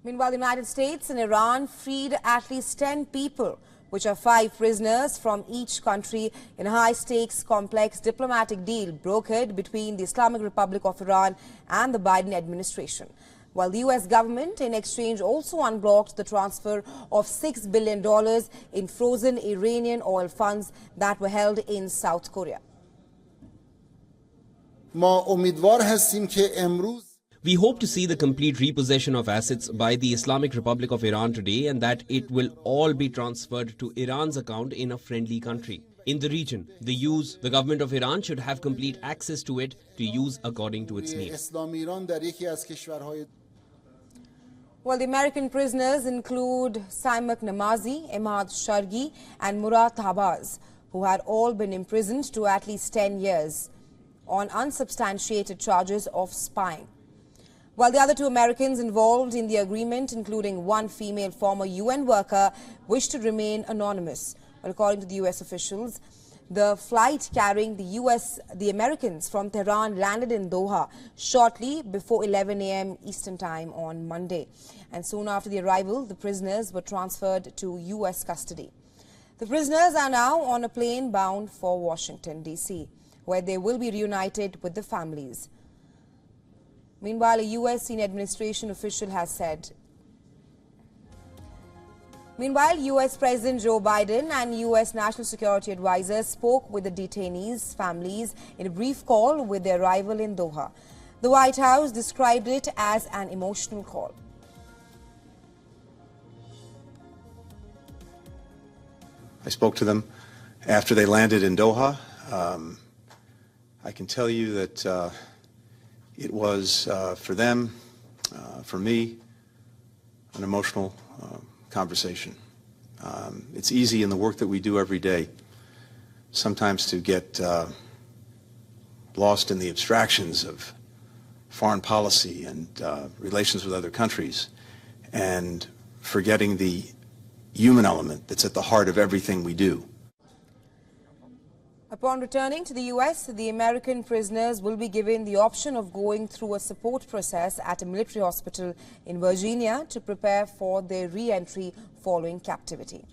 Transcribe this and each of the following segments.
Meanwhile, the United States and Iran freed at least 10 people, which are 5 prisoners from each country in a high-stakes, complex diplomatic deal brokered between the Islamic Republic of Iran and the Biden administration. While the U.S. government, in exchange, also unblocked the transfer of $6 billion in frozen Iranian oil funds that were held in South Korea. We hope to see the complete repossession of assets by the Islamic Republic of Iran today, and that it will all be transferred to Iran's account in a friendly country. In the region, the government of Iran should have complete access to it to use according to its needs. Well, the American prisoners include Saimak Namazi, Emad Shargi and Murat Tabaz, who had all been imprisoned to at least 10 years on unsubstantiated charges of spying. While the other 2 Americans involved in the agreement, including one female former UN worker, wish to remain anonymous. But according to the U.S. officials, the flight carrying the Americans from Tehran landed in Doha shortly before 11 a.m. Eastern Time on Monday. And soon after the arrival, the prisoners were transferred to U.S. custody. The prisoners are now on a plane bound for Washington, D.C., where they will be reunited with the families. Meanwhile, a U.S. senior administration official has said. Meanwhile, U.S. President Joe Biden and U.S. National Security Advisor spoke with the detainees' families in a brief call with their arrival in Doha. The White House described it as an emotional call. I spoke to them after they landed in Doha. I can tell you that it was, for them, for me, an emotional conversation. It's easy in the work that we do every day sometimes to get lost in the abstractions of foreign policy and relations with other countries and forgetting the human element that's at the heart of everything we do. Upon returning to the U.S., the American prisoners will be given the option of going through a support process at a military hospital in Virginia to prepare for their re-entry following captivity.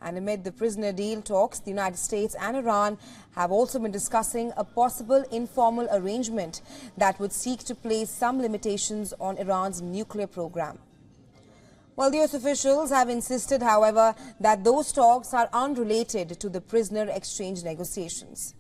And amid the prisoner deal talks, the United States and Iran have also been discussing a possible informal arrangement that would seek to place some limitations on Iran's nuclear program. Well, the U.S. officials have insisted, however, that those talks are unrelated to the prisoner exchange negotiations.